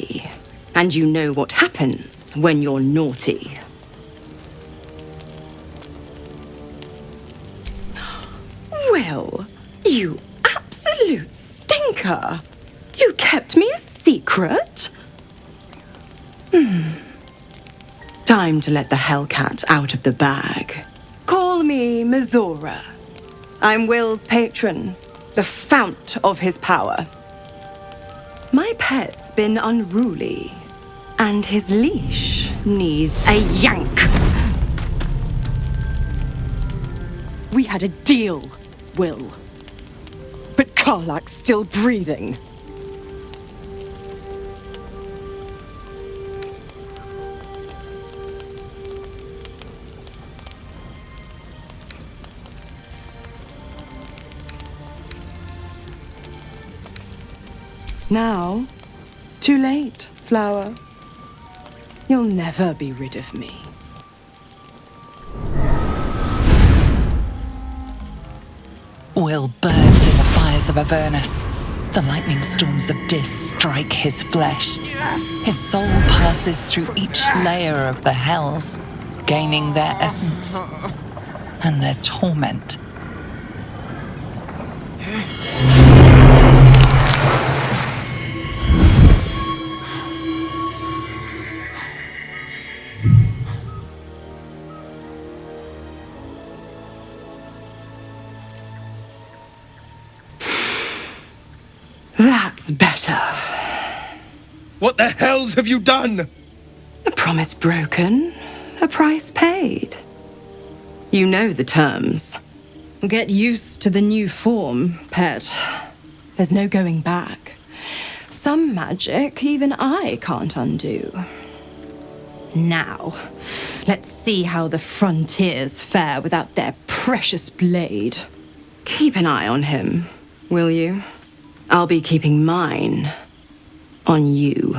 naughty. And you know what happens when you're naughty. Well, you absolute stinker! You kept me a secret? Time to let the Hellcat out of the bag. Call me Mizora. I'm Will's patron, the fount of his power. My pet's been unruly, and his leash needs a yank. We had a deal, Will. But Karlak's still breathing. Now, too late, Flower. You'll never be rid of me. Will burns in the fires of Avernus. The lightning storms of Dis strike his flesh. His soul passes through each layer of the hells, gaining their essence and their torment. That's better. What the hells have you done? A promise broken, a price paid. You know the terms. Get used to the new form, pet. There's no going back. Some magic even I can't undo. Now, let's see how the frontiers fare without their precious blade. Keep an eye on him, will you? I'll be keeping mine on you.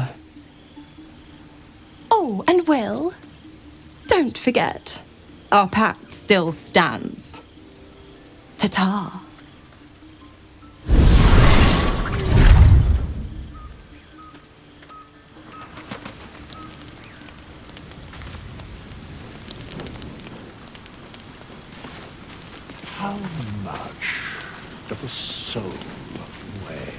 Oh, and Will, don't forget, our pact still stands. Ta-ta. How much does a soul weigh?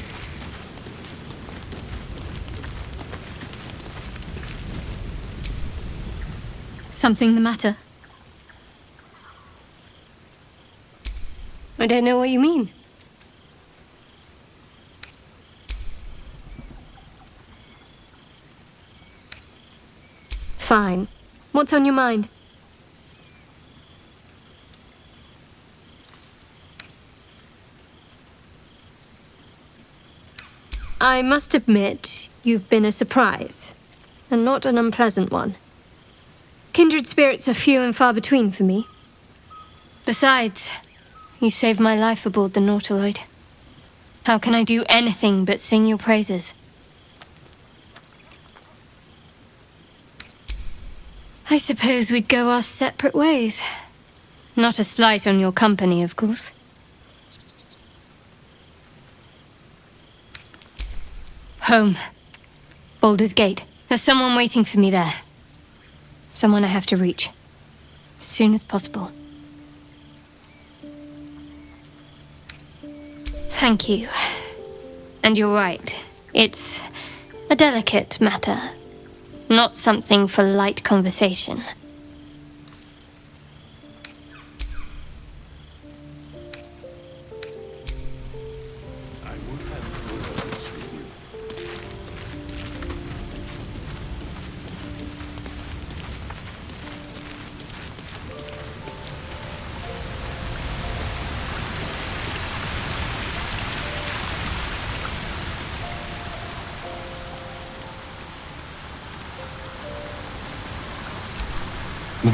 Something the matter? I don't know what you mean. Fine. What's on your mind? I must admit, you've been a surprise, and not an unpleasant one. Kindred spirits are few and far between for me. Besides, you saved my life aboard the Nautiloid. How can I do anything but sing your praises? I suppose we'd go our separate ways. Not a slight on your company, of course. Home. Baldur's Gate. There's someone waiting for me there. Someone I have to reach. As soon as possible. Thank you. And you're right. It's a delicate matter. Not something for light conversation.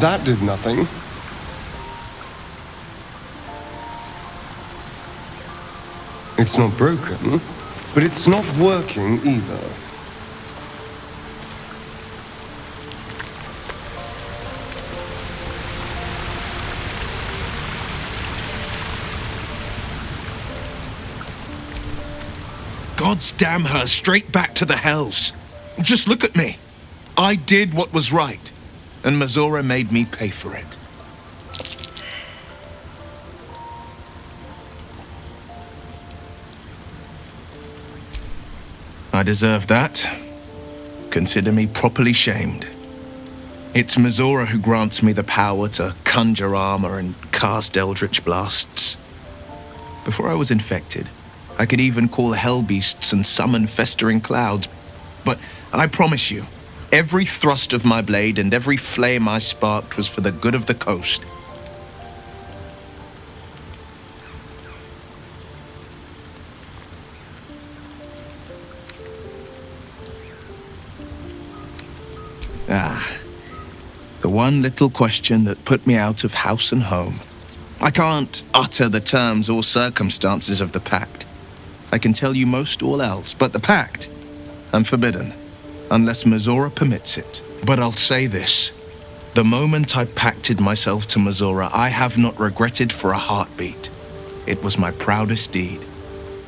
That did nothing. It's not broken, but it's not working either. Gods damn her straight back to the hells. Just look at me. I did what was right, and Mazora made me pay for it. I deserve that. Consider me properly shamed. It's Mazora who grants me the power to conjure armor and cast eldritch blasts. Before I was infected, I could even call hell beasts and summon festering clouds. But I promise you, every thrust of my blade and every flame I sparked was for the good of the coast. The one little question that put me out of house and home. I can't utter the terms or circumstances of the pact. I can tell you most all else, but the pact, I'm forbidden, unless Mazora permits it. But I'll say this. The moment I pacted myself to Mazora, I have not regretted for a heartbeat. It was my proudest deed.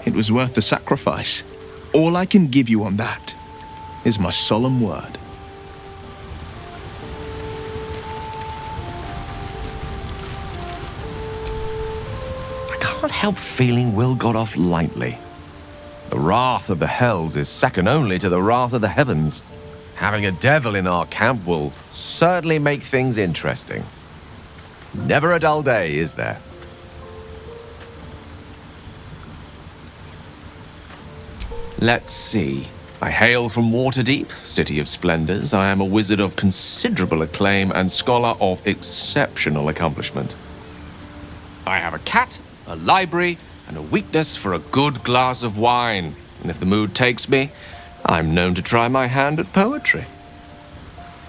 It was worth the sacrifice. All I can give you on that is my solemn word. I can't help feeling Will got off lightly. The wrath of the hells is second only to the wrath of the heavens. Having a devil in our camp will certainly make things interesting. Never a dull day, is there? Let's see. I hail from Waterdeep, City of Splendors. I am a wizard of considerable acclaim and scholar of exceptional accomplishment. I have a cat, a library, and a weakness for a good glass of wine. And if the mood takes me, I'm known to try my hand at poetry.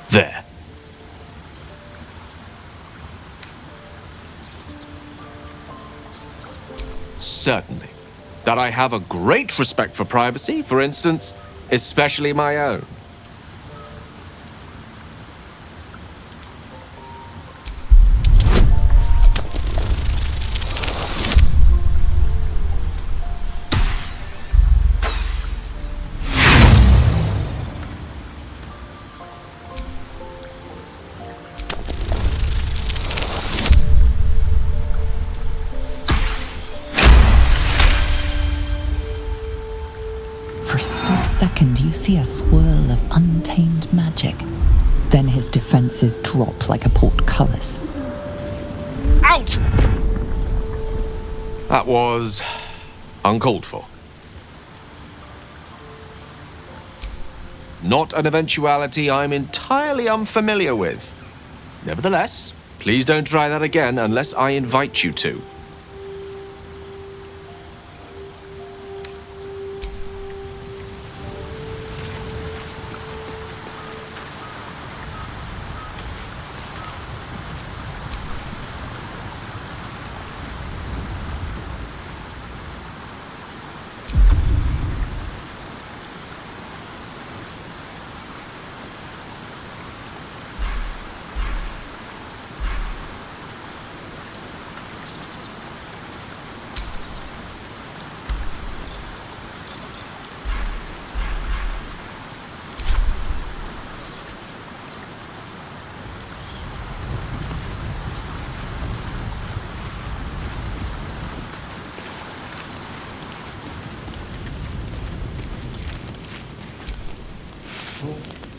There. Certainly. That I have a great respect for privacy, for instance, especially my own. For a split second, you see a swirl of untamed magic. Then his defenses drop like a portcullis. Out! That was uncalled for. Not an eventuality I'm entirely unfamiliar with. Nevertheless, please don't try that again unless I invite you to.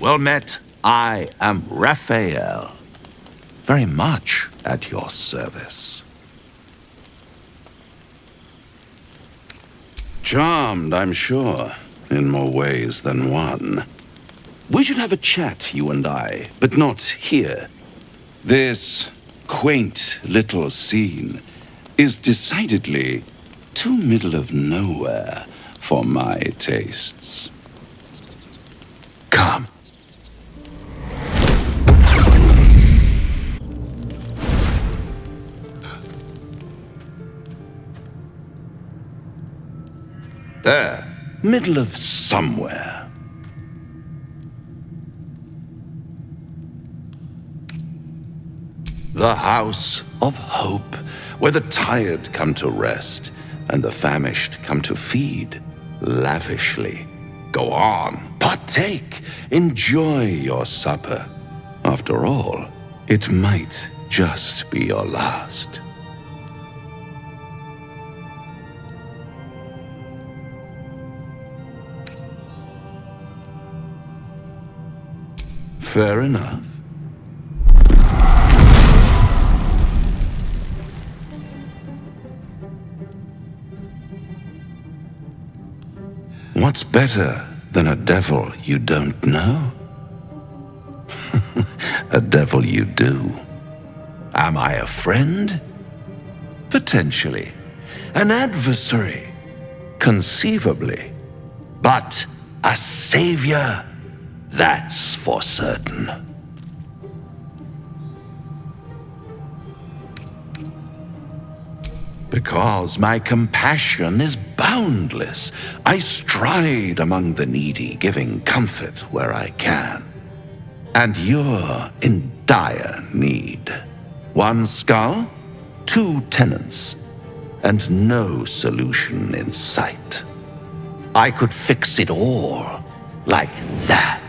Well met. I am Raphael. Very much at your service. Charmed, I'm sure, in more ways than one. We should have a chat, you and I, but not here. This quaint little scene is decidedly too middle of nowhere for my tastes. Come. There, middle of somewhere. The House of Hope, where the tired come to rest and the famished come to feed lavishly. Go on, Partake, enjoy your supper. After all, it might just be your last. Fair enough. What's better than a devil you don't know? A devil you do. Am I a friend? Potentially. An adversary? Conceivably. But a savior? That's for certain. Because my compassion is boundless. I stride among the needy, giving comfort where I can. And you're in dire need. One skull, 2 tenants, and no solution in sight. I could fix it all like that.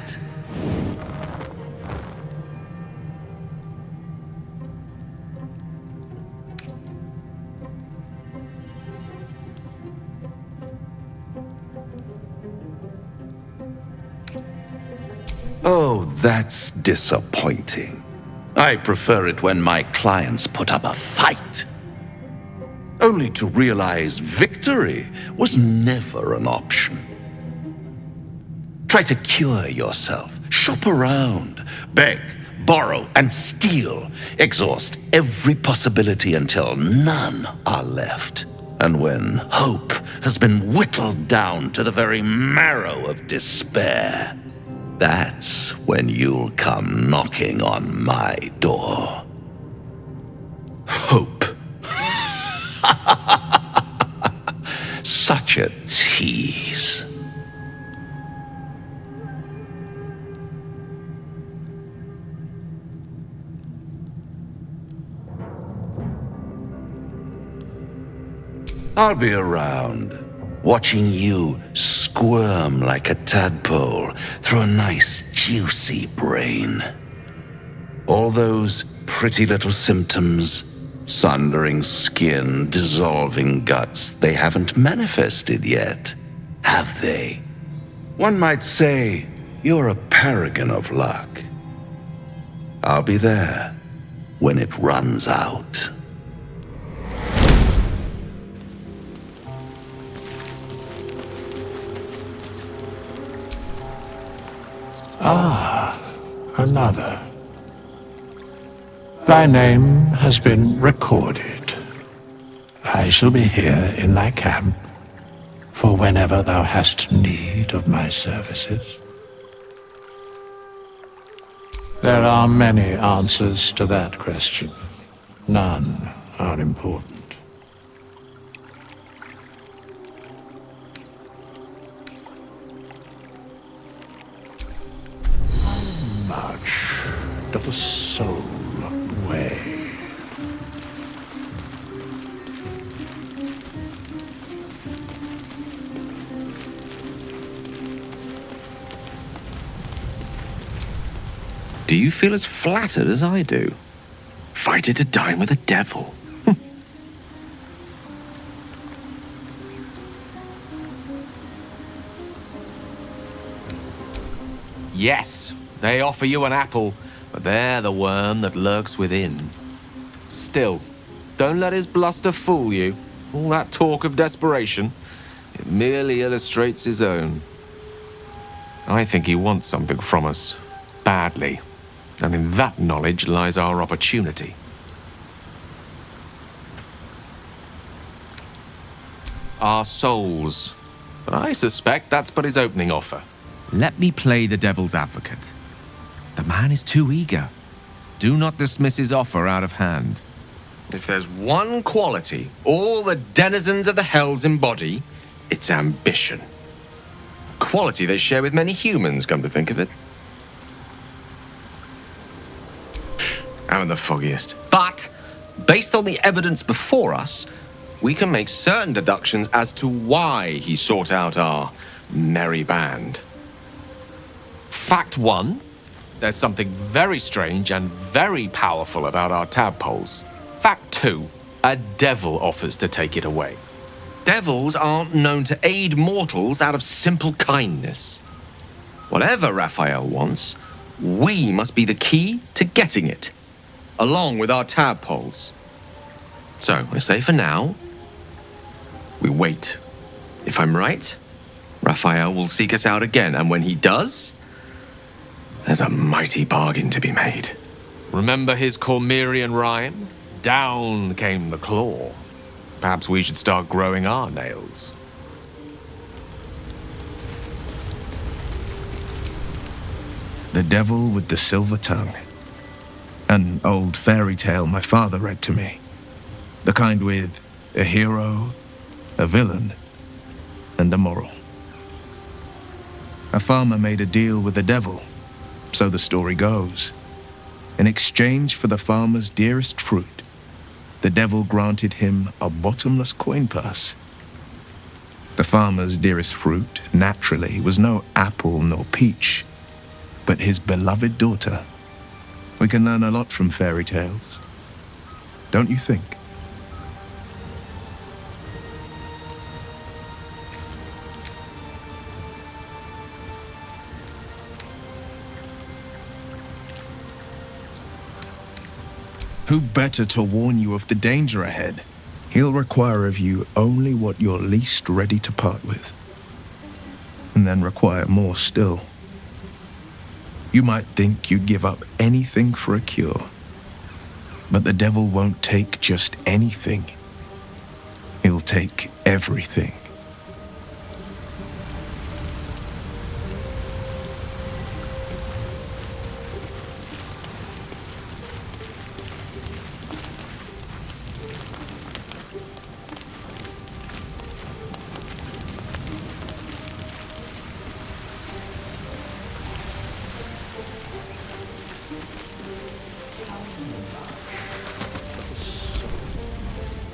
Oh, that's disappointing. I prefer it when my clients put up a fight. Only to realize victory was never an option. Try to cure yourself, shop around, beg, borrow, and steal. Exhaust every possibility until none are left. And when hope has been whittled down to the very marrow of despair, that's when you'll come knocking on my door. Hope. Such a tease. I'll be around, watching you squirm like a tadpole through a nice, juicy brain. All those pretty little symptoms, sundering skin, dissolving guts, they haven't manifested yet, have they? One might say you're a paragon of luck. I'll be there when it runs out. Another. Thy name has been recorded. I shall be here in thy camp for whenever thou hast need of my services. There are many answers to that question. None are important. Much doth the soul weigh? Do you feel as flattered as I do? Invited to dine with a devil. Yes, they offer you an apple, but they're the worm that lurks within. Still, don't let his bluster fool you. All that talk of desperation, it merely illustrates his own. I think he wants something from us, badly. And in that knowledge lies our opportunity. Our souls. But I suspect that's but his opening offer. Let me play the devil's advocate. The man is too eager. Do not dismiss his offer out of hand. If there's one quality all the denizens of the hells embody, it's ambition. A quality they share with many humans, come to think of it. I'm the foggiest. But, based on the evidence before us, we can make certain deductions as to why he sought out our merry band. Fact 1, there's something very strange and very powerful about our tadpoles. Fact 2, a devil offers to take it away. Devils aren't known to aid mortals out of simple kindness. Whatever Raphael wants, we must be the key to getting it, along with our tadpoles. So, I say for now, we wait. If I'm right, Raphael will seek us out again, and when he does, there's a mighty bargain to be made. Remember his Cormyrean rhyme? Down came the claw. Perhaps we should start growing our nails. The Devil with the Silver Tongue. An old fairy tale my father read to me. The kind with a hero, a villain, and a moral. A farmer made a deal with the devil, so the story goes. In exchange for the farmer's dearest fruit, the devil granted him a bottomless coin purse. The farmer's dearest fruit, naturally, was no apple nor peach, but his beloved daughter. We can learn a lot from fairy tales, don't you think? Who better to warn you of the danger ahead? He'll require of you only what you're least ready to part with, and then require more still. You might think you'd give up anything for a cure, but the devil won't take just anything. He'll take everything.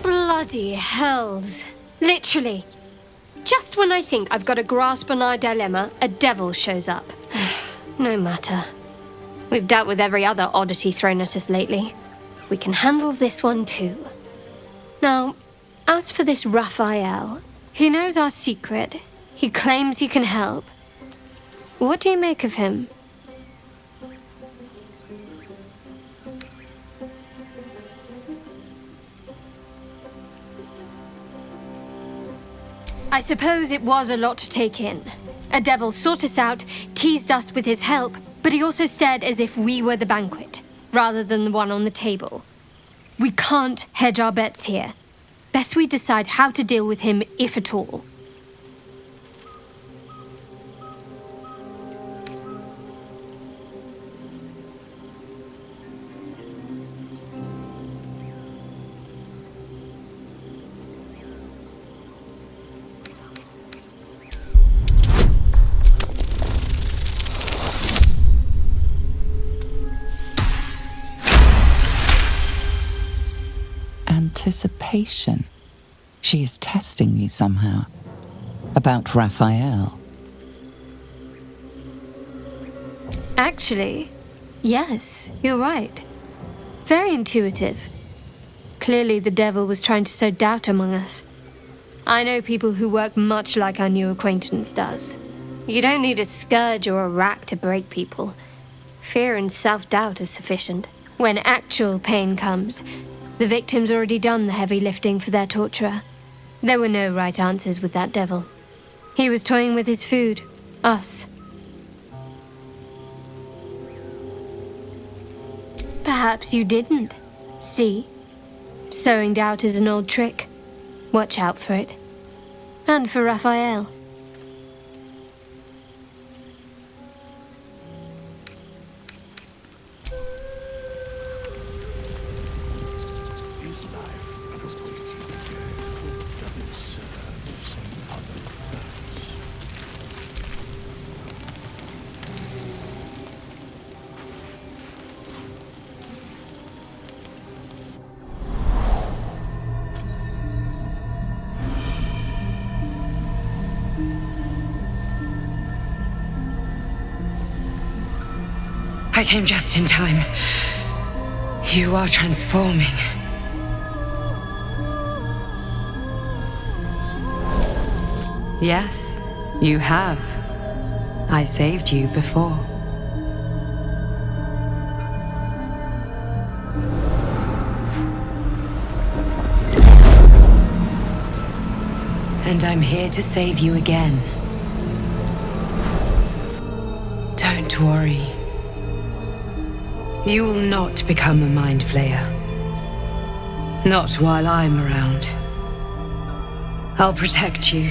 Bloody hells. Literally. Just when I think I've got a grasp on our dilemma, a devil shows up. No matter. We've dealt with every other oddity thrown at us lately. We can handle this one too. Now, as for this Raphael, he knows our secret. He claims he can help. What do you make of him? I suppose it was a lot to take in. A devil sought us out, teased us with his help, but he also stared as if we were the banquet, rather than the one on the table. We can't hedge our bets here. Best we decide how to deal with him, if at all. Anticipation. She is testing you somehow. About Raphael. Actually, yes, you're right. Very intuitive. Clearly the devil was trying to sow doubt among us. I know people who work much like our new acquaintance does. You don't need a scourge or a rack to break people. Fear and self-doubt is sufficient. When actual pain comes, the victim's already done the heavy lifting for their torturer. There were no right answers with that devil. He was toying with his food, us. Perhaps you didn't. See? Sowing doubt is an old trick. Watch out for it. And for Raphael. Is life but a waking death that it serves another purpose? I came just in time. You are transforming. Yes, you have. I saved you before. And I'm here to save you again. Don't worry. You will not become a Mind Flayer. Not while I'm around. I'll protect you.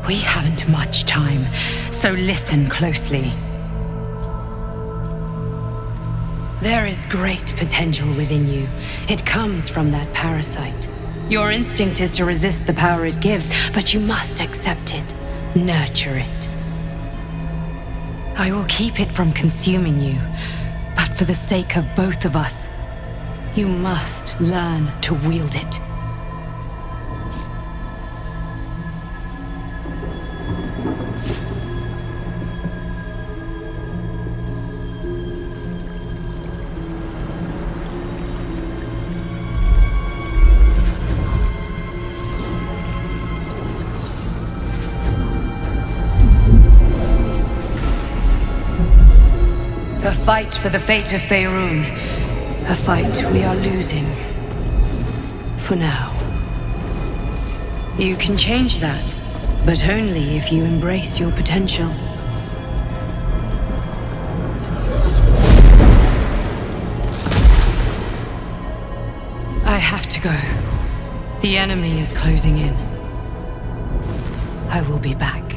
We haven't much time, so listen closely. There is great potential within you. It comes from that parasite. Your instinct is to resist the power it gives, but you must accept it, nurture it. I will keep it from consuming you, but for the sake of both of us, you must learn to wield it. A fight for the fate of Faerun. A fight we are losing. For now. You can change that, but only if you embrace your potential. I have to go. The enemy is closing in. I will be back.